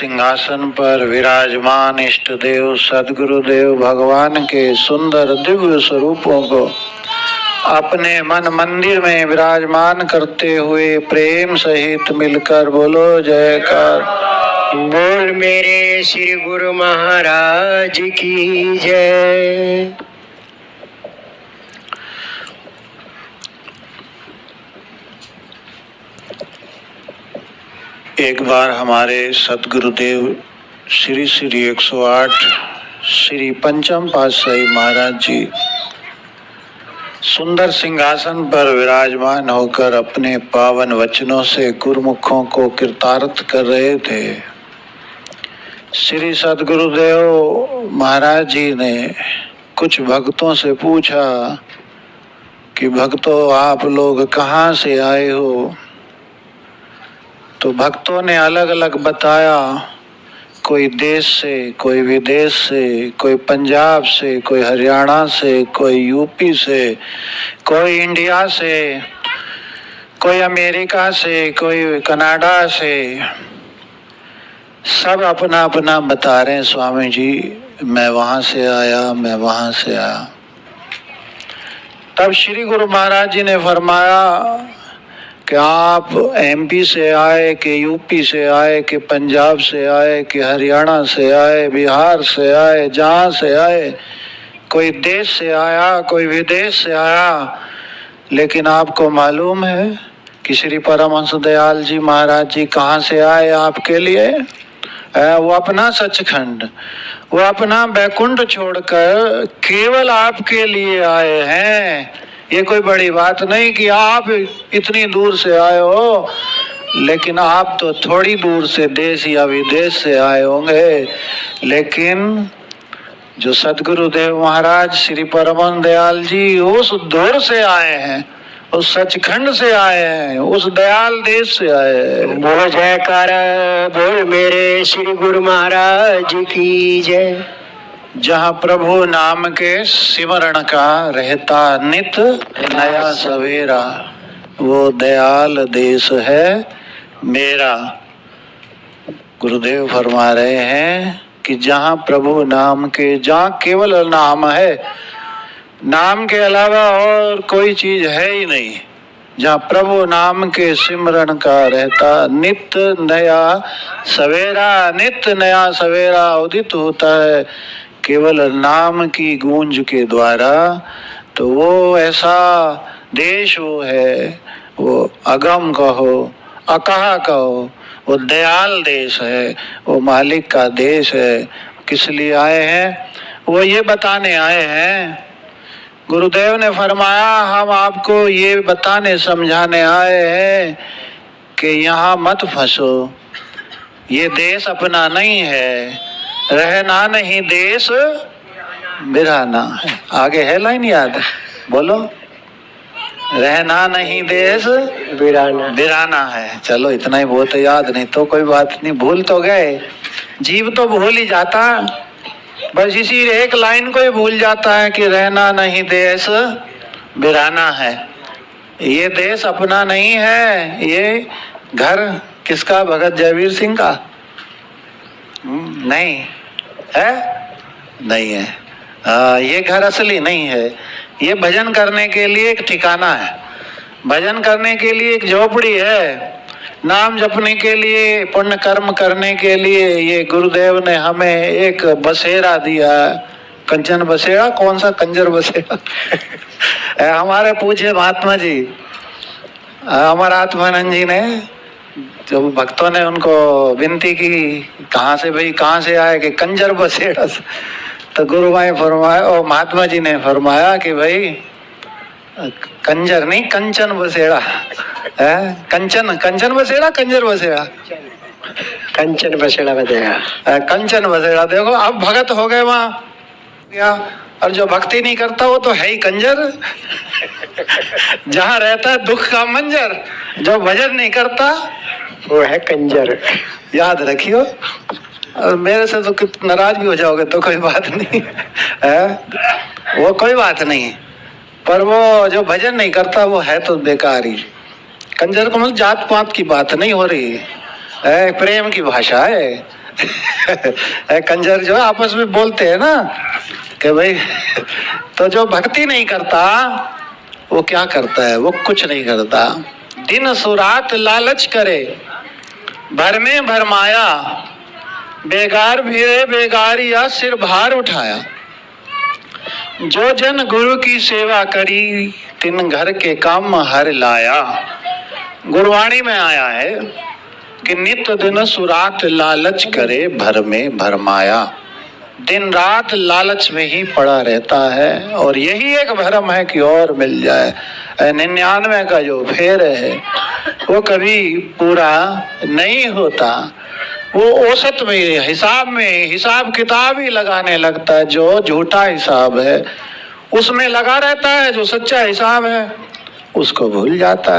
सिंहासन पर विराजमान इष्ट देव सद्गुरुदेव भगवान के सुंदर दिव्य स्वरूपों को अपने मन मंदिर में विराजमान करते हुए प्रेम सहित मिलकर बोलो जयकार। बोल मेरे श्री गुरु महाराज की जय। एक बार हमारे सद्गुरुदेव श्री श्री 108 श्री पंचम पातशाही महाराज जी सुंदर सिंहासन पर विराजमान होकर अपने पावन वचनों से गुरुमुखों को कृतार्थ कर रहे थे। श्री सद्गुरुदेव महाराज जी ने कुछ भक्तों से पूछा कि भक्तों आप लोग कहाँ से आए हो? तो भक्तों ने अलग अलग बताया, कोई देश से, कोई विदेश से, कोई पंजाब से, कोई हरियाणा से, कोई यूपी से, कोई इंडिया से, कोई अमेरिका से, कोई कनाडा से। सब अपना अपना बता रहे हैं, स्वामी जी मैं वहाँ से आया, मैं वहाँ से आया। तब श्री गुरु महाराज जी ने फरमाया कि आप एमपी से आए कि यूपी से आए कि पंजाब से आए कि हरियाणा से आए, बिहार से आए, जहाँ से आए, कोई देश से आया, कोई विदेश से आया, लेकिन आपको मालूम है कि श्री परमहंस दयाल जी महाराज जी कहाँ से आए आपके लिए? वो अपना सचखंड, वो अपना बैकुंठ छोड़कर केवल आपके लिए आए हैं। ये कोई बड़ी बात नहीं कि आप इतनी दूर से आए हो, लेकिन आप तो थोड़ी दूर से देश या विदेश से आए होंगे, लेकिन जो सद्गुरुदेव महाराज श्री परमहंस दयाल जी उस दूर से आए हैं, उस सचखंड से आए हैं, उस दयाल देश से आए हैं। बोलो जयकार, बोल मेरे श्री गुरु महाराज की जय। जहाँ प्रभु नाम के सिमरण का रहता नित नया सवेरा, वो दयाल देश है मेरा। गुरुदेव फरमा रहे हैं कि जहाँ प्रभु नाम के, जहाँ केवल नाम है, नाम के अलावा और कोई चीज है ही नहीं, जहाँ प्रभु नाम के सिमरण का रहता नित नया सवेरा, नित नया सवेरा उदित होता है केवल नाम की गूंज के द्वारा, तो वो ऐसा देश वो है, वो अगम कहो, अकहा कहो, वो दयाल देश है, वो मालिक का देश है। किस लिए आए हैं? वो ये बताने आए हैं। गुरुदेव ने फरमाया हम आपको ये बताने समझाने आए हैं कि यहाँ मत फंसो, ये देश अपना नहीं है, रहना नहीं देश बिराना है। आगे है लाइन याद? बोलो, रहना नहीं देश बिराना बिराना है। चलो इतना ही बहुत याद, नहीं तो कोई बात नहीं, भूल तो गए, जीव तो भूल ही जाता, बस इसी एक लाइन को ही भूल जाता है कि रहना नहीं देश बिराना है। ये देश अपना नहीं है, ये घर किसका? भगत जयवीर सिंह का? नहीं है, नहीं है। ये घर असली नहीं है, ये भजन करने के लिए एक ठिकाना है, भजन करने के लिए एक झोपड़ी है, नाम जपने के लिए, पुण्य कर्म करने के लिए ये गुरुदेव ने हमें एक बसेरा दिया। कंचन बसेरा? कौन सा कंजर बसेरा? हमारे पूछे महात्मा जी, हमारा आत्मानंद जी ने, जब भक्तों ने उनको विनती की कहाँ से भाई, कहाँ से आए? कि कंजर बसेड़ा। तो गुरु भाई फरमाया और महात्मा जी ने फरमाया कि भाई कंजर नहीं, कंचन बसेड़ा है। कंचन, कंचन बसेड़ा, कंजर बसेड़ा? कंचन बसेड़ा बसेड़ा, कंचन बसेड़ा। देखो अब भगत हो गए वहाँ, और जो भक्ति नहीं करता वो तो है ही कंजर। जहाँ रहता है दुख का मंजर, जो भजन नहीं करता वो है कंजर। याद रखियो। और मेरे से तो नाराज भी हो जाओगे तो कोई बात नहीं है, वो कोई बात नहीं, पर वो जो भजन नहीं करता वो है तो बेकार ही। कंजर को मतलब जात पात की बात नहीं हो रही है, प्रेम की भाषा है। कंजर जो आपस में बोलते हैं ना कि भाई, तो जो भक्ति नहीं करता वो क्या करता है? वो कुछ नहीं करता। दिन सुरात लालच करे, भर में भरमाया, बेगार भिड़े बेगारिया, सिर भार उठाया। जो जन गुरु की सेवा करी, तिन घर के काम हर लाया। गुरवाणी में आया है कि नित दिन सुरात लालच करे, भर में भरमाया। दिन रात लालच में ही पड़ा रहता है, और यही एक भरम है कि और मिल जाए। 99 का जो फेर है वो कभी पूरा नहीं होता। वो औसत में, हिसाब किताब ही लगाने लगता है। जो झूठा हिसाब है उसमें लगा रहता है, जो सच्चा हिसाब है उसको भूल जाता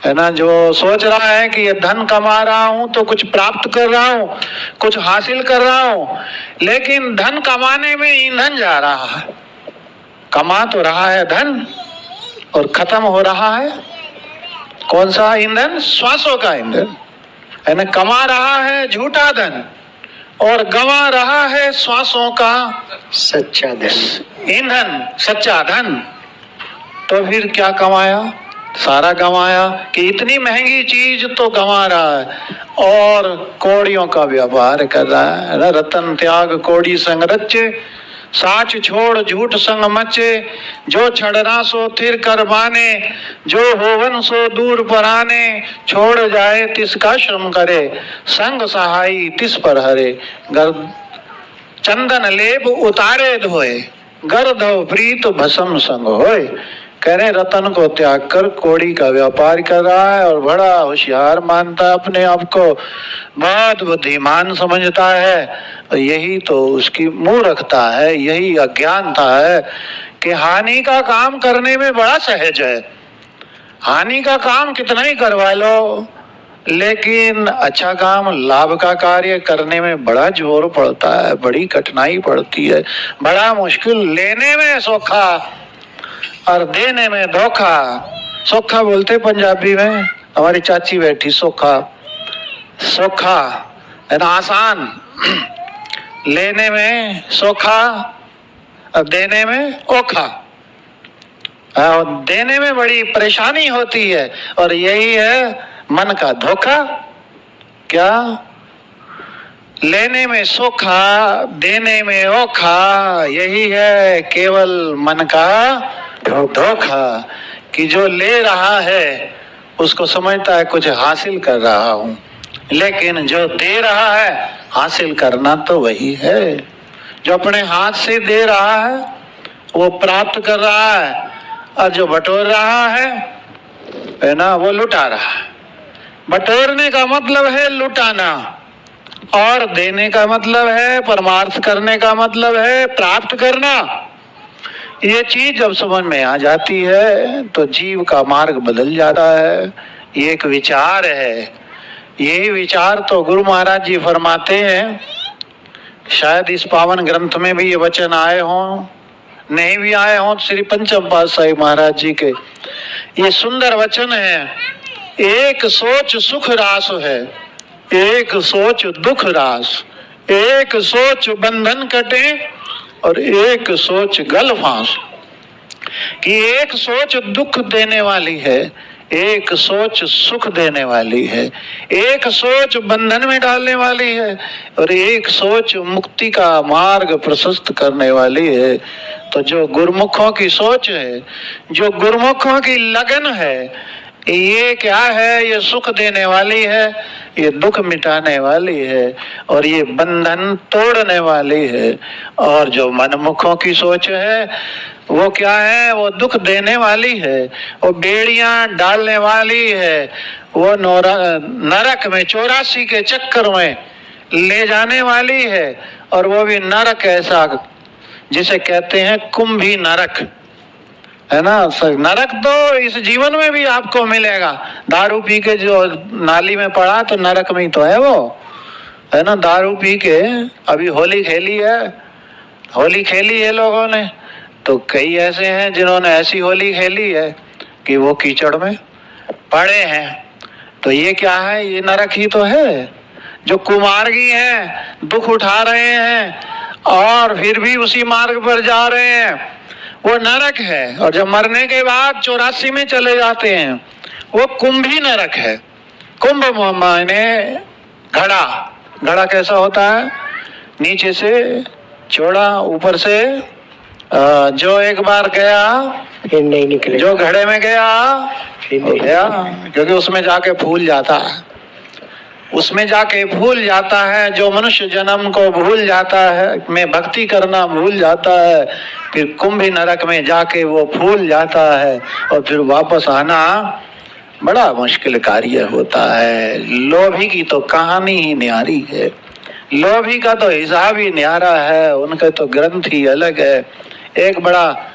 है ना। जो सोच रहा है कि ये धन कमा रहा हूं तो कुछ प्राप्त कर रहा हूं, कुछ हासिल कर रहा हूं, लेकिन धन कमाने में ईंधन जा रहा है। कमा तो रहा है धन और खत्म हो रहा है कौन सा ईंधन? श्वासों का ईंधन है ना। कमा रहा है झूठा धन और गंवा रहा है श्वासों का सच्चा धन, ईंधन, सच्चा धन। तो फिर क्या कमाया? सारा गंवाया कि इतनी महंगी चीज तो गंवा रहा है और कौड़ियों का व्यापार कर रहा है ना। रतन त्याग कौड़ी संग रचे, साच छोड़ झूठ संग मचे। जो छड़ना सो थिर कर माने, जो होवन सो दूर पराने। छोड़ जाए तिसका श्रम करे, संग सहाई तिस पर हरे। गर चंदन लेप उतारे धोए, गर्धव प्रीत भस्म संग होए। कह रहे रतन को त्याग कर कौड़ी का व्यापार कर रहा है और बड़ा होशियार मानता है अपने आप को, बहुत बुद्धिमान समझता है। यही तो उसकी मूर्खता है, यही अज्ञानता है कि हानि का काम करने में बड़ा सहज है। हानि का काम कितना ही करवा लो, लेकिन अच्छा काम, लाभ का कार्य करने में बड़ा जोर पड़ता है, बड़ी कठिनाई पड़ती है, बड़ा मुश्किल। लेने में सौखा और देने में धोखा। सोखा बोलते पंजाबी में, हमारी चाची बैठी, सोखा सोखा है ना, आसान। लेने में सोखा और देने में ओखा। और देने में बड़ी परेशानी होती है, और यही है मन का धोखा। क्या? लेने में सोखा, देने में ओखा। यही है केवल मन का धोखा कि जो ले रहा है उसको समझता है कुछ हासिल कर रहा हूं, लेकिन जो दे रहा है हासिल करना तो वही है। जो अपने हाथ से दे रहा है वो प्राप्त कर रहा है, और जो बटोर रहा है ना, वो लुटा रहा है। बटोरने का मतलब है लुटाना, और देने का मतलब है, परमार्थ करने का मतलब है प्राप्त करना। ये चीज जब समझ में आ जाती है तो जीव का मार्ग बदल जाता है। ये एक विचार है। यही विचार तो गुरु महाराज जी फरमाते हैं। शायद इस पावन ग्रंथ में भी ये वचन आए हों, नहीं भी आए हों, श्री पंचम पातशाही महाराज जी के ये सुंदर वचन है। एक सोच सुख रास है, एक सोच दुख रास। एक सोच बंधन कटे और एक सोच गल फांस। कि एक सोच दुख देने वाली है, एक सोच सुख देने वाली है, एक सोच बंधन में डालने वाली है, और एक सोच मुक्ति का मार्ग प्रशस्त करने वाली है। तो जो गुरुमुखों की सोच है, जो गुरुमुखों की लगन है, ये क्या है? ये सुख देने वाली है, ये दुख मिटाने वाली है, और ये बंधन तोड़ने वाली है। और जो मनमुखों की सोच है वो क्या है? वो दुख देने वाली है, वो बेड़ियां डालने वाली है, वो नरक में 84 के चक्कर में ले जाने वाली है। और वो भी नरक ऐसा जिसे कहते हैं कुंभी नरक, है ना। नरक तो इस जीवन में भी आपको मिलेगा। दारू पी के जो नाली में पड़ा तो नरक में ही तो है वो, है ना। दारू पी के अभी होली खेली है लोगों ने, तो कई ऐसे हैं जिन्होंने ऐसी होली खेली है कि वो कीचड़ में पड़े हैं। तो ये क्या है? ये नरक ही तो है। जो कुमार्गी हैं, दुख उठा रहे हैं और फिर भी उसी मार्ग पर जा रहे हैं, वो नरक है। और जब मरने के बाद 84 में चले जाते हैं, वो कुंभी नरक है। कुंभ माने घड़ा। घड़ा कैसा होता है? नीचे से चौड़ा, ऊपर से जो एक बार गया फिर नहीं निकले, जो घड़े में गया फिर हो नहीं गया, क्योंकि उसमें जाके फूल जाता है। उसमें जाके भूल जाता है। जो मनुष्य जन्म को भूल जाता है, में भक्ति करना भूल जाता है, फिर कुंभी नरक में जाके वो फूल जाता है और फिर वापस आना बड़ा मुश्किल कार्य होता है। लोभी की तो कहानी ही न्यारी है। लोभी का तो हिसाब ही न्यारा है, उनका तो ग्रंथ ही अलग है। एक बड़ा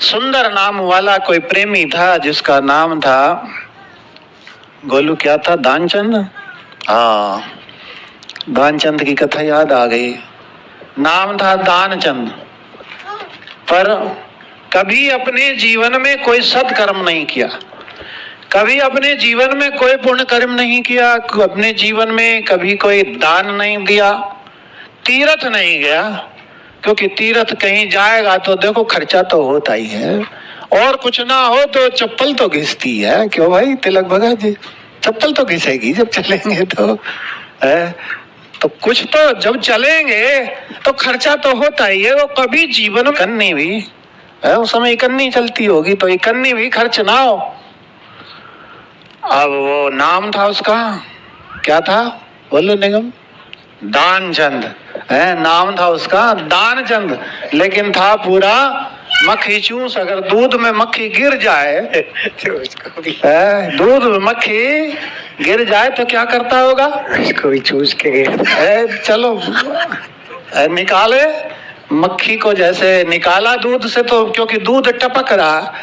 सुंदर नाम वाला कोई प्रेमी था, जिसका नाम था गोलू, क्या था, दानचंद। हाँ, दानचंद की कथा याद आ गई। नाम था दानचंद, पर कभी अपने जीवन में कोई सत्कर्म नहीं किया, कभी अपने जीवन में कोई पुण्य कर्म नहीं किया, अपने जीवन में कभी कोई दान नहीं दिया, तीर्थ नहीं गया। क्योंकि तीर्थ कहीं जाएगा तो देखो खर्चा तो होता ही है, और कुछ ना हो तो चप्पल तो घिसती है। क्यों भाई तिलक भगत जी, चप्पल तो घिसेगी जब चलेंगे तो है। तो कुछ तो जब चलेंगे तो खर्चा तो होता ही है। वो कभी जीवन में इकन्नी भी है, उस समय इकन्नी चलती होगी तो इकन्नी भी खर्च ना हो। अब वो नाम था उसका, क्या था बोलो निगम? दानचंद है नाम था उसका, दानचंद। लेकिन था पूरा मक्खी चूस। अगर दूध में मक्खी गिर जाए तो उसको भी दूध में मक्खी गिर जाए तो क्या करता होगा? उसको भी चूस के गए। चलो निकाले मक्खी को, जैसे निकाला दूध से तो क्योंकि दूध टपक रहा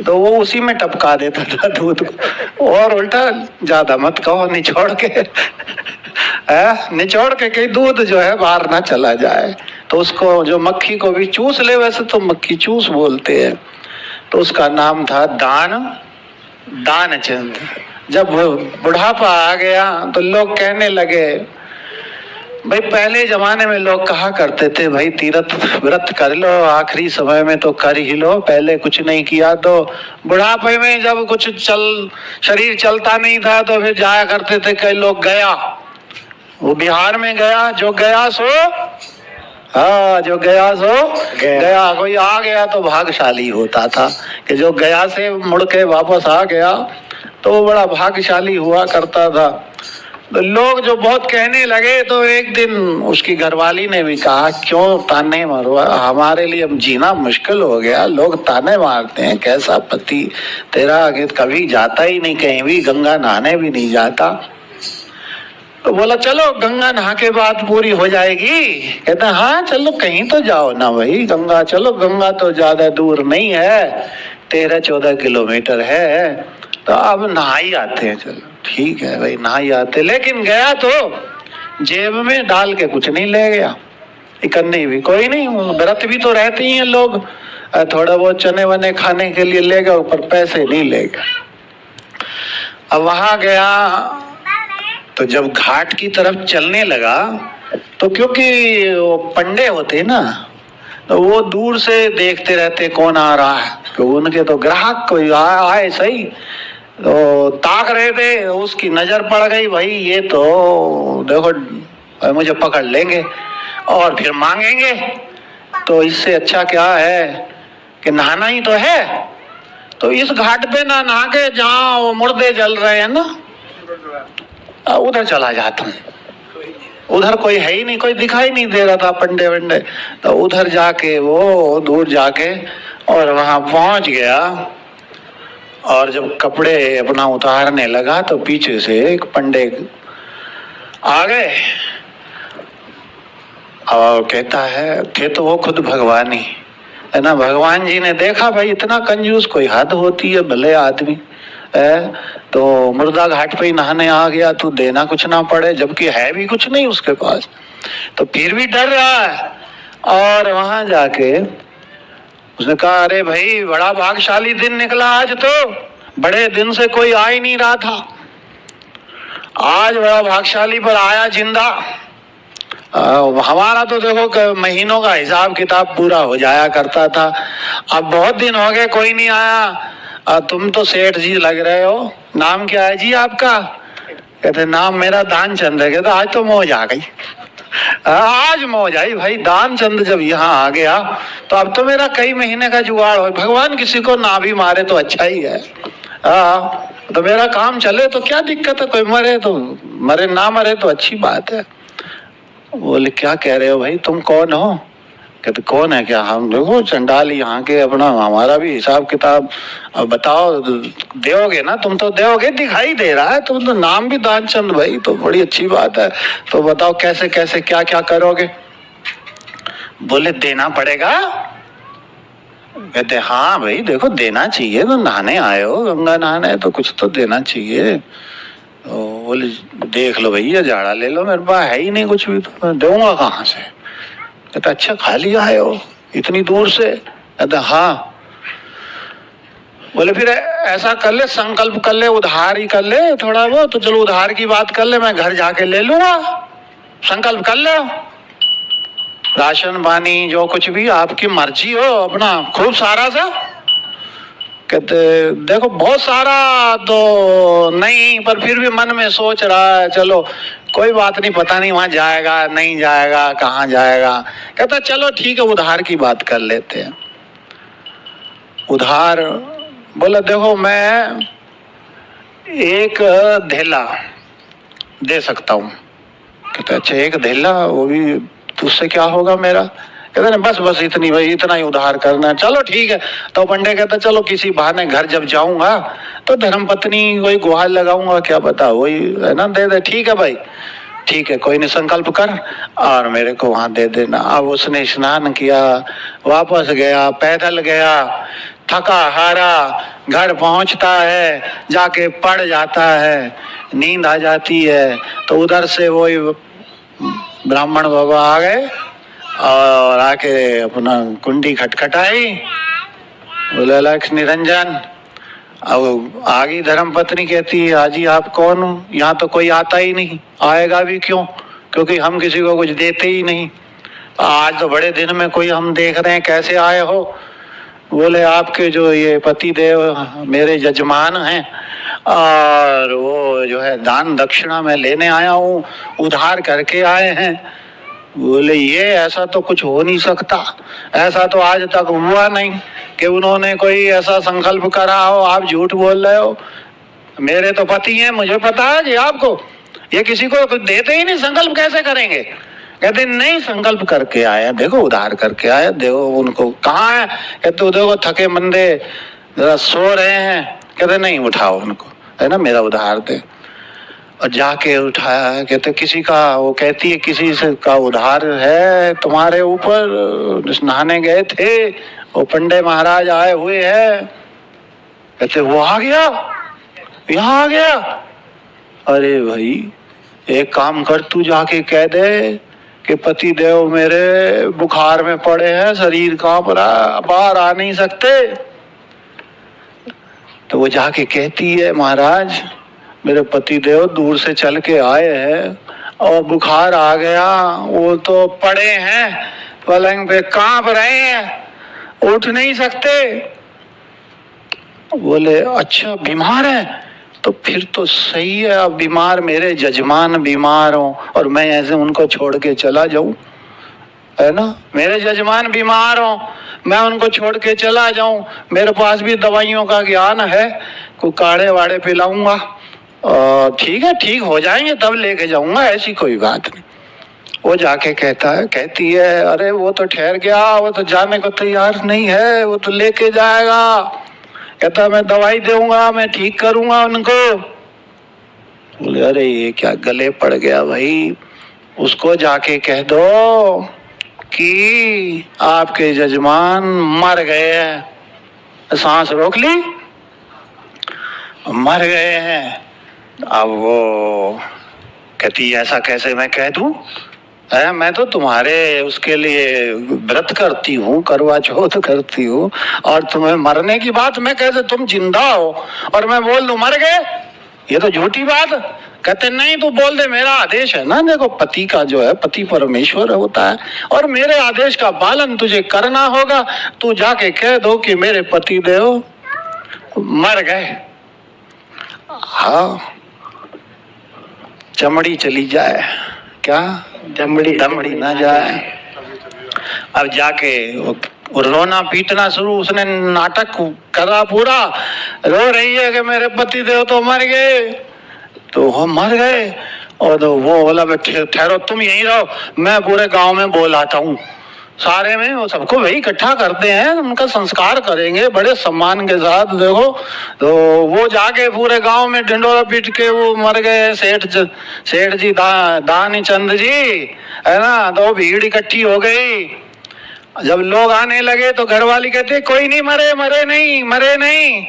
तो वो उसी में टपका देता था दूध को। और उल्टा ज्यादा मत कहो, निचोड़ के निचोड़ के कहीं दूध जो है बाहर ना चला जाए। तो उसको जो मक्खी को भी चूस ले, वैसे तो मक्खी चूस बोलते हैं। तो उसका नाम था दानचंद। जब बुढ़ापा आ गया तो लोग कहने लगे, भाई पहले जमाने में लोग कहा करते थे भाई तीर्थ व्रत कर लो, आखिरी समय में तो कर ही लो, पहले कुछ नहीं किया तो बुढ़ापे में जब कुछ शरीर चलता नहीं था तो फिर जाया करते थे कई लोग। गया, वो बिहार में गया, जो गया सो हाँ, जो गया सो गया। कोई आ गया तो भाग्यशाली होता था कि जो गया से मुड़ के वापस आ गया तो वो बड़ा भाग्यशाली हुआ करता था। तो लोग जो बहुत कहने लगे तो एक दिन उसकी घरवाली ने भी कहा, क्यों ताने मारो, हमारे लिए अब जीना मुश्किल हो गया, लोग ताने मारते हैं, कैसा पति तेरा, कभी जाता ही नहीं कहीं भी, गंगा नहाने भी नहीं जाता। तो बोला चलो गंगा नहा के बाद पूरी हो जाएगी। कहते हाँ चलो कहीं तो जाओ ना भाई, गंगा चलो, गंगा तो ज्यादा दूर नहीं है, 13-14 किलोमीटर है, तो अब नहा ही आते हैं। चलो ठीक है भाई, नहा ही आते। लेकिन गया तो जेब में डाल के कुछ नहीं ले गया, इकन्नी भी कोई नहीं, व्रत भी तो रहते ही हैं लोग, थोड़ा बहुत चने वने खाने के लिए ले गया, ऊपर पैसे नहीं ले गया। अब वहां गया तो जब घाट की तरफ चलने लगा तो क्योंकि वो पंडे होते ना, तो वो दूर से देखते रहते कौन आ रहा है, तो उनके तो ग्राहक कोई आए सही, तो ताक रहे थे। उसकी नजर पड़ गई, भाई ये तो देखो मुझे पकड़ लेंगे और फिर मांगेंगे, तो इससे अच्छा क्या है कि नहाना ही तो है। तो इस घाट पे ना नहा के जहाँ वो मुर्दे जल रहे हैं ना, उधर चला जाता हूँ। उधर कोई है ही नहीं, कोई दिखाई नहीं दे रहा था पंडे वंडे, तो उधर जाके वो दूर जाके और वहां पहुंच गया। और जब कपड़े अपना उतारने लगा तो पीछे से एक पंडे आ गए और कहता है, थे तो वो खुद भगवान ही है ना। भगवान जी ने देखा भाई इतना कंजूस कोई हद होती है, भले आदमी है, तो मुर्दा घाट पे ही नहाने आ गया, तू देना कुछ ना पड़े, जबकि है भी कुछ नहीं उसके पास, तो फिर भी डर रहा है। और वहां जाके उसने कहा, अरे भाई बड़ा भाग्यशाली दिन निकला आज, तो बड़े दिन से कोई आ ही नहीं रहा था, आज बड़ा भाग्यशाली पर आया जिंदा। हमारा तो देखो महीनों का हिसाब किताब पूरा हो जाया करता था, अब बहुत दिन हो गए कोई नहीं आया। तुम तो सेठ जी लग रहे हो, नाम क्या है जी आपका? कहते नाम मेरा दानचंद है। कहते आज तो मौज आ गई, आज मौज आई भाई, दानचंद जब यहाँ आ गया तो अब तो मेरा कई महीने का जुगाड़ हो। भगवान किसी को ना भी मारे तो अच्छा ही है, तो मेरा काम चले तो क्या दिक्कत है, कोई मरे तो मरे, ना मरे तो अच्छी बात है। बोले क्या कह रहे हो भाई, तुम कौन हो? कहते कौन है क्या? हम देखो चंडाल यहाँ के, अपना हमारा भी हिसाब किताब। अब बताओ दोगे ना? तुम तो दोगे, दिखाई दे रहा है, तुम तो नाम भी दानचंद भाई, तो बड़ी अच्छी बात है। तो बताओ कैसे कैसे क्या क्या करोगे? बोले देना पड़ेगा। कहते हाँ भाई देखो देना चाहिए, तो नहाने आए हो, गंगा नहाने, तो कुछ तो देना चाहिए। तो बोले देख लो भैया जाड़ा ले लो, मेरे पास है ही नहीं कुछ भी, तो मैं दूंगा कहाँ से? कहते अच्छा खाली आए हो इतनी दूर से? कहते हाँ। बोले फिर ऐसा कर ले, संकल्प कर ले, उधार ही कर ले थोड़ा वो, तो चलो उधार की बात कर ले, मैं घर जाके ले लूंगा, संकल्प कर ले, राशन पानी जो कुछ भी आपकी मर्जी हो, अपना खूब सारा सा। कहते देखो बहुत सारा तो नहीं, पर फिर भी मन में सोच रहा है, चलो कोई बात नहीं, पता नहीं वहां जाएगा नहीं जाएगा, कहाँ जाएगा। कहता चलो ठीक है उधार की बात कर लेते हैं। उधार बोला देखो मैं एक धेला दे सकता हूँ। कहते अच्छा एक धेला, वो भी तुझसे क्या होगा मेरा? कहते ना बस बस इतनी भाई, इतना ही उधार करना है। चलो ठीक है। तो पंडे कहता चलो किसी बहाने घर जब जाऊंगा तो धर्मपत्नी कोई गुहार लगाऊंगा, क्या पता वही है ना दे दे। ठीक है भाई, ठीक है कोई नहीं, संकल्प कर और मेरे को वहां दे देना। अब उसने स्नान किया, वापस गया, पैदल गया, थका हारा घर पहुंचता है, जाके पड़ जाता है, नींद आ जाती है। तो उधर से वही ब्राह्मण बाबा आ गए और आके अपना कुंडी खटखटाई। बोले लक्ष्मी निरंजन। अब आगे धर्मपत्नी कहती है हाजी आप कौन हो? यहाँ तो कोई आता ही नहीं, आएगा भी क्यों, क्योंकि हम किसी को कुछ देते ही नहीं। आज तो बड़े दिन में कोई हम देख रहे हैं, कैसे आए हो? बोले आपके जो ये पति देव मेरे यजमान हैं और वो जो है दान दक्षिणा में लेने आया हूँ, उधार करके आए हैं। बोले ये ऐसा तो कुछ हो नहीं सकता, ऐसा तो आज तक हुआ नहीं कि उन्होंने कोई ऐसा संकल्प करा हो, आप झूठ बोल रहे हो। मेरे तो पति हैं, मुझे पता है कि आपको ये किसी को देते ही नहीं, संकल्प कैसे करेंगे? कहते नहीं संकल्प करके आया, देखो उधार करके आया, देखो उनको कहाँ है? कहते देखो थके मंदे जरा सो रहे हैं। कहते नहीं उठाओ उनको, है ना मेरा उधार दे। और जाके उठाया, कहते किसी का, वो कहती है किसी से का उधार है तुम्हारे ऊपर, नहाने गए थे, वो पंडे महाराज आए हुए हैं। कहते वो आ गया, यहाँ आ गया? अरे भाई एक काम कर, तू जाके कह दे कि पति देव मेरे बुखार में पड़े हैं, शरीर कांप रहा, बाहर आ नहीं सकते। तो वो जाके कहती है महाराज मेरे पति देव दूर से चल के आए हैं और बुखार आ गया, वो तो पड़े हैं पलंग पे, कांप रहे हैं, उठ नहीं सकते। बोले अच्छा बीमार है? तो फिर तो सही है, अब बीमार मेरे यजमान बीमार हो और मैं ऐसे उनको छोड़ के चला जाऊं, है ना? मेरे यजमान बीमार हो, मैं उनको छोड़ के चला जाऊं, मेरे पास भी दवाइयों का ज्ञान है, कोई काढ़े वाड़े पिलाऊंगा और ठीक है ठीक हो जाएंगे तब लेके जाऊंगा, ऐसी कोई बात नहीं। वो जाके कहती है अरे वो तो ठहर गया, वो तो जाने को तैयार नहीं है, वो तो लेके जाएगा। कहता मैं दवाई दूंगा, मैं ठीक करूंगा उनको। बोले अरे ये क्या गले पड़ गया भाई, उसको जाके कह दो कि आपके यजमान मर गए हैं। सांस रोक ली, मर गए हैं। अब वो कहती ऐसा कैसे मैं कह दूं, मैं तो तुम्हारे उसके लिए व्रत करती हूँ, करवा चौथ करती हूँ, और तुम्हें मरने की बात मैं कैसे, तुम जिंदा हो और मैं बोल दूं मर गए, ये तो झूठी बात, कहते नहीं तू बोल दे, मेरा आदेश है ना। देखो पति का जो है, पति परमेश्वर होता है और मेरे आदेश का पालन तुझे करना होगा। तू जाके कह दो कि मेरे पति देव मर गए। हाँ, चमड़ी चली जाए, क्या दमड़ी ना जाए। अब जाके रोना पीटना शुरू, उसने नाटक करा पूरा, रो रही है कि मेरे पति देव तो मर गए। तो हम मर गए। और तो वो बोला ठहरो तुम यहीं रहो, मैं पूरे गांव में बोल आता हूँ। सारे में वो सबको वही इकट्ठा करते हैं, उनका संस्कार करेंगे बड़े सम्मान के साथ। देखो तो वो जाके पूरे गांव में ढिंडोरा पीट के वो मर गए। सेठ जी दानी चंद जी है ना, तो भीड़ इकट्ठी हो गई। जब लोग आने लगे तो घरवाली कहते कोई नहीं मरे नहीं।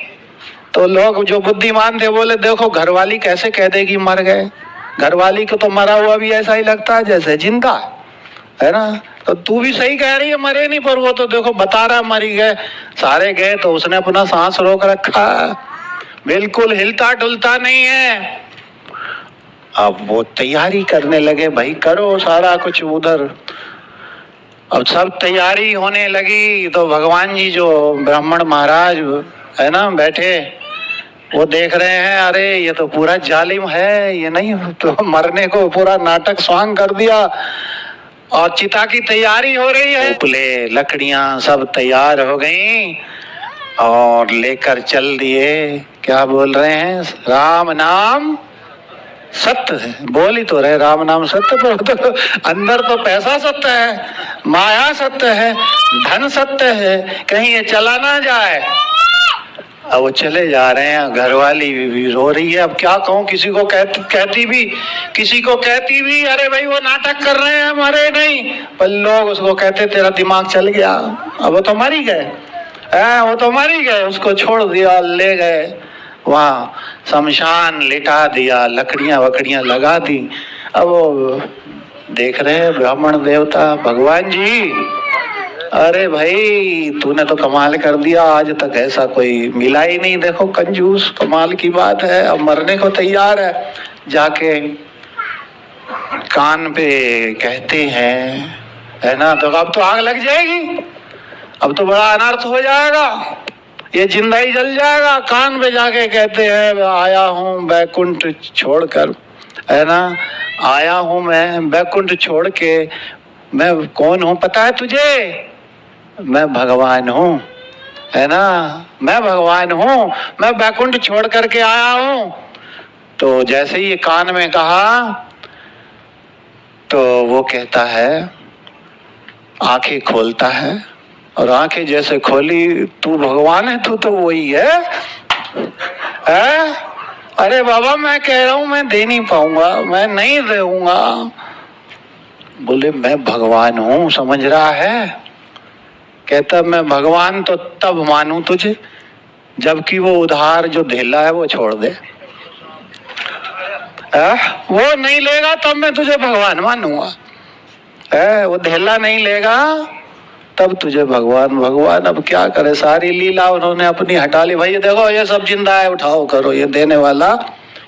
तो लोग जो बुद्धिमान थे बोले देखो घरवाली कैसे कह देगी मर गए, घरवाली को तो मरा हुआ भी ऐसा ही लगता है जैसे जिंदा है ना। तो तू भी सही कह रही है मरे नहीं, पर वो तो देखो बता रहा मरी गए। सारे गए तो उसने अपना सांस रोक रखा, बिल्कुल हिलता डुलता नहीं है। अब वो तैयारी करने लगे, भाई करो सारा कुछ उधर। अब सब तैयारी होने लगी तो भगवान जी जो ब्राह्मण महाराज है ना बैठे, वो देख रहे हैं अरे ये तो पूरा जालिम है, ये नहीं तो मरने को पूरा नाटक स्वांग कर दिया। और चिता की तैयारी हो रही है, उपले लकड़ियां सब तैयार हो गई और लेकर चल दिए। क्या बोल रहे हैं, राम नाम सत्य है। बोल ही तो रहे राम नाम सत्य, पर तो अंदर तो पैसा सत्य है, माया सत्य है, धन सत्य है, कहीं ये चला ना जाए। अब वो चले जा रहे हैं, घरवाली भी रो रही है। अब क्या कहूँ, किसी को कहती भी अरे भाई वो नाटक कर रहे हैं मरे नहीं, पर लोग उसको कहते तेरा दिमाग चल गया। अब वो तो मर ही गए, उसको छोड़ दिया, ले गए वहाँ शमशान लिटा दिया, लकड़ियां वकड़ियां लगा दी। अब वो देख रहे हैं ब्राह्मण देवता भगवान जी, अरे भाई तूने तो कमाल कर दिया, आज तक ऐसा कोई मिला ही नहीं। देखो कंजूस, कमाल की बात है। अब मरने को तैयार है, जाके कान पे कहते हैं है ना, तो अब तो आग लग जाएगी, अब तो बड़ा अनर्थ हो जाएगा, ये जिंदा ही जल जाएगा। कान पे जाके कहते हैं आया हूँ बैकुंठ छोड़कर, है ना, आया हूँ मैं बैकुंठ छोड़ के। मैं कौन हूँ पता है तुझे, मैं भगवान हूँ, है ना, मैं भगवान हूँ, मैं बैकुंठ छोड़ करके आया हूँ। तो जैसे ही ये कान में कहा तो वो कहता है, आंखें खोलता है और आंखें जैसे खोली, तू भगवान है, तू तो वही है? अरे बाबा मैं कह रहा हूं मैं दे नहीं पाऊंगा, मैं नहीं दूंगा। बोले मैं भगवान हूं, समझ रहा है? कहता मैं भगवान तो तब मानूं तुझे जबकि वो उधार जो धेला है वो छोड़ दे। वो नहीं लेगा तब मैं तुझे भगवान मानूंगा, वो धेला नहीं लेगा तब तुझे भगवान। अब क्या करे, सारी लीला उन्होंने अपनी हटा ली। भाई देखो ये सब जिंदा है, उठाओ करो, ये देने वाला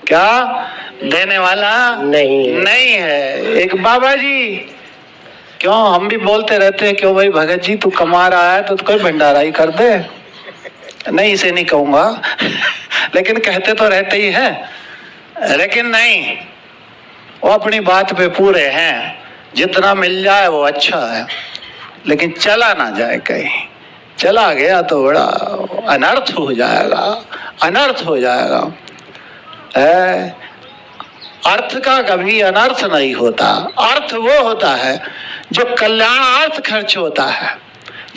क्या, देने वाला नहीं है। एक बाबा जी, क्यों हम भी बोलते रहते हैं, क्यों भाई भगत जी तू कमा रहा है तो कोई भंडारा ही कर दे। नहीं इसे नहीं कहूंगा लेकिन कहते तो रहते ही हैं, लेकिन नहीं, वो अपनी बात पे पूरे हैं, जितना मिल जाए वो अच्छा है, लेकिन चला ना जाए, कहीं चला गया तो बड़ा अनर्थ हो जाएगा। अर्थ का कभी अनर्थ नहीं होता, अर्थ वो होता है जो कल्याणार्थ खर्च होता है,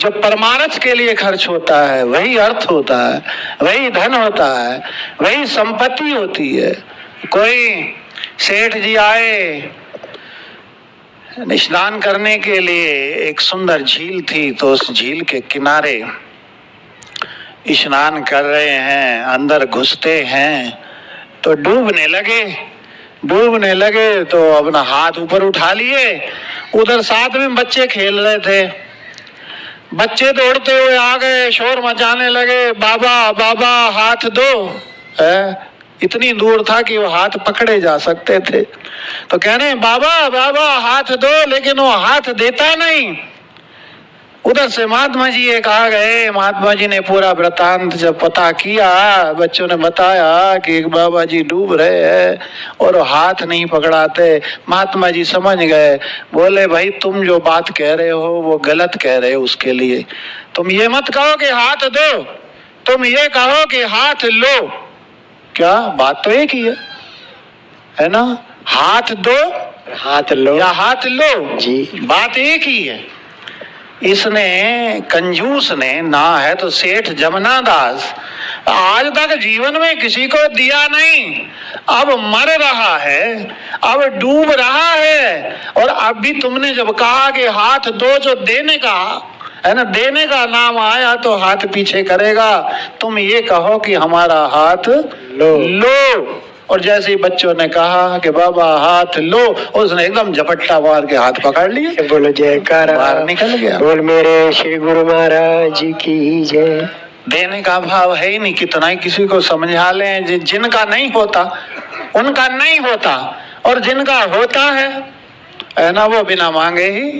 जो परमार्थ के लिए खर्च होता है, वही अर्थ होता है, वही धन होता है, वही संपत्ति होती है। कोई सेठ जी आए स्नान करने के लिए, एक सुंदर झील थी, तो उस झील के किनारे स्नान कर रहे हैं, अंदर घुसते हैं तो डूबने लगे तो अपना हाथ ऊपर उठा लिए। उधर साथ में बच्चे खेल रहे थे, बच्चे दौड़ते हुए आ गए, शोर मचाने लगे, बाबा बाबा हाथ दो, इतनी दूर था कि वो हाथ पकड़े जा सकते थे। तो कह रहे हैं बाबा बाबा हाथ दो, लेकिन वो हाथ देता नहीं। उधर से महात्मा जी एक आ गए। महात्मा जी ने पूरा वृतांत जब पता किया, बच्चों ने बताया कि एक बाबा जी डूब रहे हैं और वो हाथ नहीं पकड़ाते। महात्मा जी समझ गए, बोले भाई तुम जो बात कह रहे हो वो गलत कह रहे हो। उसके लिए तुम ये मत कहो कि हाथ दो, तुम ये कहो कि हाथ लो। क्या बात तो एक ही है ना? हाथ दो, हाथ लो या हाथ लो जी, बात एक ही है। इसने कंजूस ने ना है तो सेठ जमुना दास आज तक जीवन में किसी को दिया नहीं, अब मर रहा है, अब डूब रहा है। और अब भी तुमने जब कहा कि हाथ दो, जो देने का है ना, देने का नाम आया तो हाथ पीछे करेगा। तुम ये कहो कि हमारा हाथ लो। और जैसे ही बच्चों ने कहा कि बाबा हाथ लो, उसने एकदम झपट्टा मार के हाथ पकड़ लिए। बोलो जयकारा, बाहर निकल गया। बोल मेरे श्री गुरु महाराज जी की जय। देने का भाव है ही नहीं। कितना ही किसी को समझा लें, जिनका नहीं होता उनका नहीं होता, और जिनका होता है ना, वो बिना मांगे ही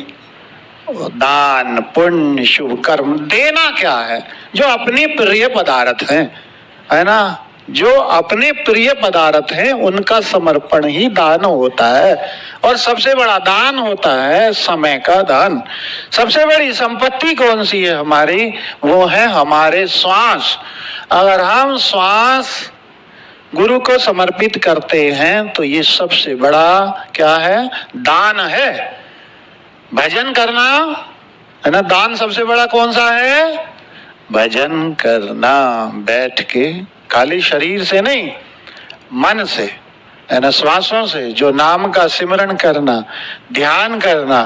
दान पुण्य शुभ कर्म। देना क्या है? जो अपने प्रिय पदार्थ है ना, जो अपने प्रिय पदार्थ हैं उनका समर्पण ही दान होता है। और सबसे बड़ा दान होता है समय का दान। सबसे बड़ी संपत्ति कौन सी है हमारी? वो है हमारे श्वास। अगर हम श्वास गुरु को समर्पित करते हैं तो ये सबसे बड़ा क्या है? दान है। भजन करना है ना, दान सबसे बड़ा कौन सा है? भजन करना, बैठ के, खाली शरीर से नहीं, मन से है ना, श्वासों से जो नाम का सिमरन करना, ध्यान करना,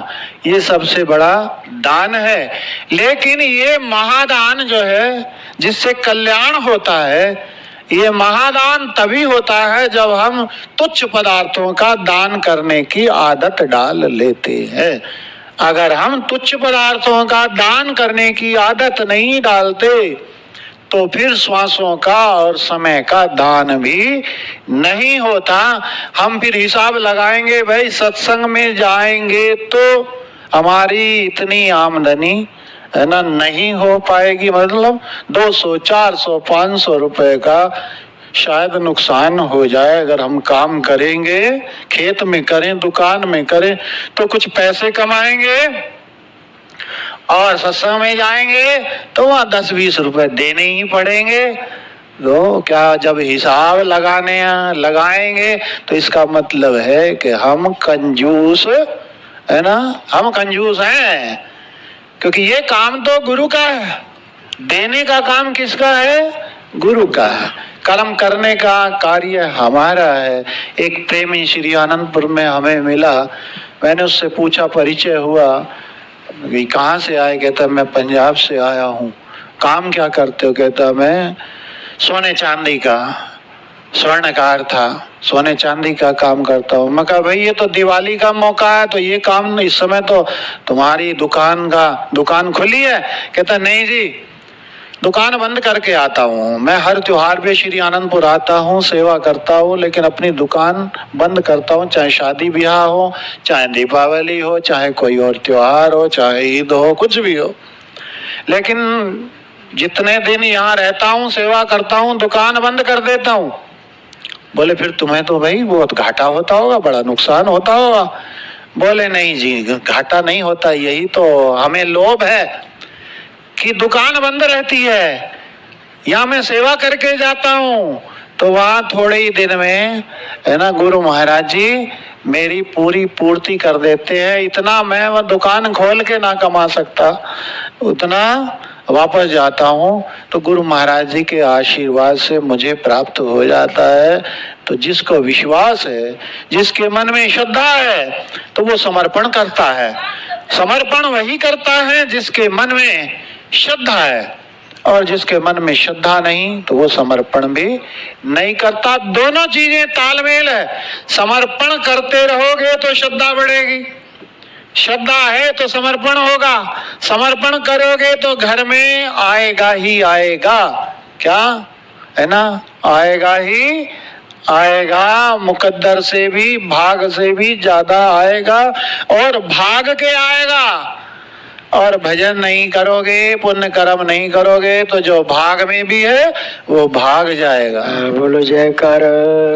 ये सबसे बड़ा दान है। लेकिन ये महादान जो है जिससे कल्याण होता है, ये महादान तभी होता है जब हम तुच्छ पदार्थों का दान करने की आदत डाल लेते हैं। अगर हम तुच्छ पदार्थों का दान करने की आदत नहीं डालते तो फिर श्वासों का और समय का दान भी नहीं होता। हम फिर हिसाब लगाएंगे, भाई सत्संग में जाएंगे तो हमारी इतनी आमदनी है ना नहीं हो पाएगी, मतलब 200, 400, 500 रुपए का शायद नुकसान हो जाए। अगर हम काम करेंगे, खेत में करें, दुकान में करें, तो कुछ पैसे कमाएंगे, और सत्संग में जाएंगे तो वहाँ 10-20 रुपए देने ही पड़ेंगे। तो क्या जब हिसाब लगाएंगे तो इसका मतलब है कि हम कंजूस है ना, हम कंजूस हैं। क्योंकि ये काम तो गुरु का है, देने का काम किसका है? गुरु का है। कर्म करने का कार्य हमारा है। एक प्रेमी श्री आनंदपुर में हमें मिला, मैंने उससे पूछा, परिचय हुआ, कहाँ से आए? कहता मैं पंजाब से आया हूँ। काम क्या करते हो? कहता मैं सोने चांदी का, स्वर्णकार था, सोने चांदी का काम करता हूँ। मैं कहा भाई ये तो दिवाली का मौका है, तो ये काम इस समय तो तुम्हारी दुकान खुली है। कहता नहीं जी, दुकान बंद करके आता हूँ। मैं हर त्योहार पे श्री आनंदपुर आता हूँ, सेवा करता हूँ, लेकिन अपनी दुकान बंद करता हूँ। चाहे शादी ब्याह हो, चाहे दीपावली हो, चाहे कोई और त्योहार हो, चाहे ईद हो, कुछ भी हो, लेकिन जितने दिन यहाँ रहता हूँ, सेवा करता हूँ, दुकान बंद कर देता हूँ। बोले फिर तुम्हें तो भाई बहुत घाटा होता होगा, बड़ा नुकसान होता होगा। बोले नहीं जी, घाटा नहीं होता, यही तो हमें लोभ है कि दुकान बंद रहती है, यहाँ मैं सेवा करके जाता हूँ, तो वहाँ थोड़े ही दिन में है ना गुरु महाराज जी मेरी पूरी पूर्ति कर देते हैं। इतना मैं वह दुकान खोल के ना कमा सकता, उतना वापस जाता हूँ तो गुरु महाराज जी के आशीर्वाद से मुझे प्राप्त हो जाता है। तो जिसको विश्वास है, जिसके मन में श्रद्धा है, तो वो समर्पण करता है। समर्पण वही करता है जिसके मन में श्रद्धा है, और जिसके मन में श्रद्धा नहीं तो वो समर्पण भी नहीं करता। दोनों चीजें तालमेल है। समर्पण करते रहोगे तो श्रद्धा बढ़ेगी, श्रद्धा है तो समर्पण होगा, समर्पण करोगे तो घर में आएगा ही आएगा। क्या है ना? आएगा ही आएगा, मुकद्दर से भी भाग से भी ज्यादा आएगा और भाग के आएगा। और भजन नहीं करोगे, पुण्य कर्म नहीं करोगे तो जो भाग में भी है वो भाग जाएगा। बोलो जयकार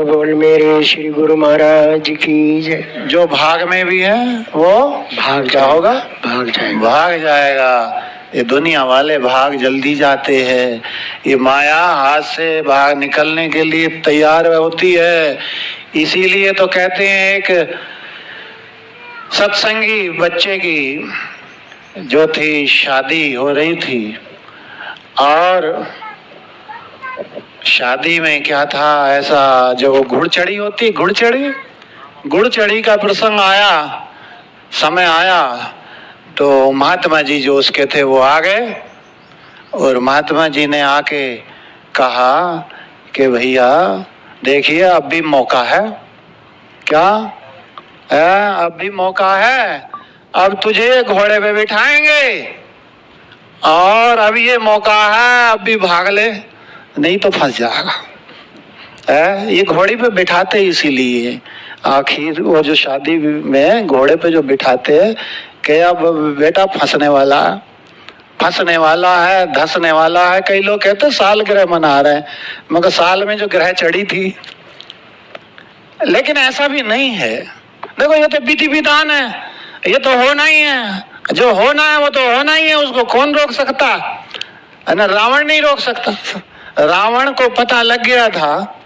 बोल मेरे श्री गुरु महाराज की जय। जो भाग में भी है वो भाग क्या होगा? भाग जाएगा। भाग जाएगा। ये दुनिया वाले भाग जल्दी जाते हैं, ये माया हाथ से भाग निकलने के लिए तैयार होती है। इसीलिए तो कहते हैं एक सत्संगी बच्चे की जो थी शादी हो रही थी और शादी में क्या था ऐसा, जो वो घुड़चढ़ी होती, घुड़चढ़ी का प्रसंग आया, समय आया तो महात्मा जी जो उसके थे वो आ गए और महात्मा जी ने आके कहा कि भैया देखिए अब भी मौका है। क्या है? अब भी मौका है, अब तुझे घोड़े पे बिठाएंगे और अब ये मौका है, अब भी भाग ले नहीं तो फंस जाएगा। ये घोड़ी पे बिठाते इसीलिए आखिर वो जो शादी में घोड़े पे जो बिठाते हैं कि अब बेटा फंसने वाला है, धंसने वाला है। कई लोग कहते साल ग्रह मना रहे हैं, मगर साल में जो ग्रह चढ़ी थी, लेकिन ऐसा भी नहीं है। देखो ये तो विधि विधान है, ये तो होना ही है, जो होना है वो तो होना ही है, उसको कौन रोक सकता है ना? रावण नहीं रोक सकता। रावण को पता लग गया था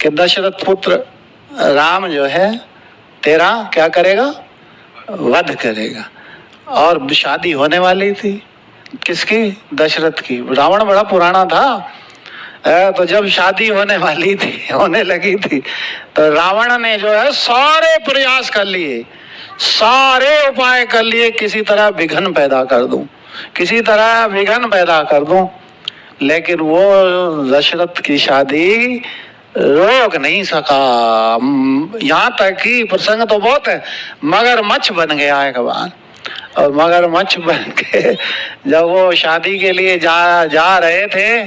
कि दशरथ पुत्र राम जो है तेरा क्या करेगा? वध करेगा। और शादी होने वाली थी किसकी? दशरथ की। रावण बड़ा पुराना था। तो जब शादी होने लगी थी तो रावण ने जो है सारे प्रयास कर लिए, सारे उपाय कर लिए, किसी तरह विघ्न पैदा कर दूं, लेकिन वो दशरथ की शादी रोक नहीं सका। यहाँ तक कि प्रसंग तो बहुत है, मगरमच्छ बन गया एक बार। और मगरमच्छ बन के जब वो शादी के लिए जा रहे थे,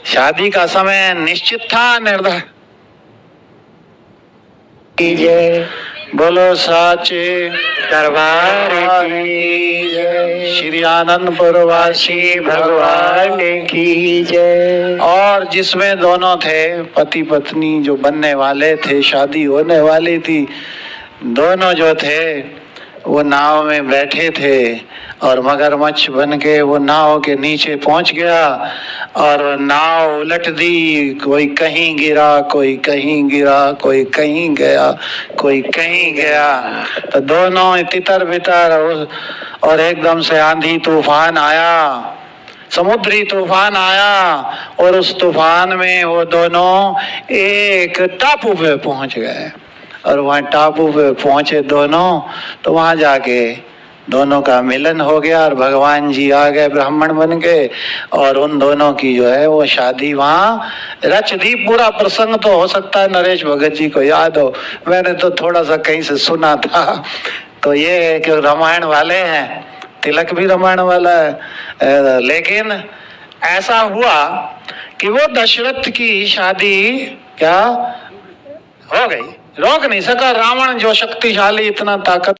शादी का समय निश्चित था, निर्धारित। बोलो साचे दरबार की जय, श्री आनंदपुर वासी भगवान की जय। और जिसमें दोनों थे पति पत्नी जो बनने वाले थे, शादी होने वाली थी, दोनों जो थे वो नाव में बैठे थे और मगरमच्छ बन के वो नाव के नीचे पहुंच गया और नाव उलट दी। कोई कहीं गिरा, कोई कहीं गिरा, कोई कहीं गया, कोई कहीं गया। तो दोनों तितर बितर और एकदम से आंधी तूफान आया, समुद्री तूफान आया और उस तूफान में वो दोनों एक टापू पे पहुंच गए। और वहाँ टापू पे पहुंचे दोनों, तो वहाँ जाके दोनों का मिलन हो गया और भगवान जी आ गए ब्राह्मण बन के और उन दोनों की जो है वो शादी वहाँ रच दी। पूरा प्रसंग तो हो सकता है नरेश भगत जी को याद हो, मैंने तो थोड़ा सा कहीं से सुना था। तो ये कि रामायण वाले हैं, तिलक भी रामायण वाला है। लेकिन ऐसा हुआ कि वो दशरथ की शादी क्या हो गई, रोक नहीं सका। रावण जो शक्तिशाली, इतना ताकत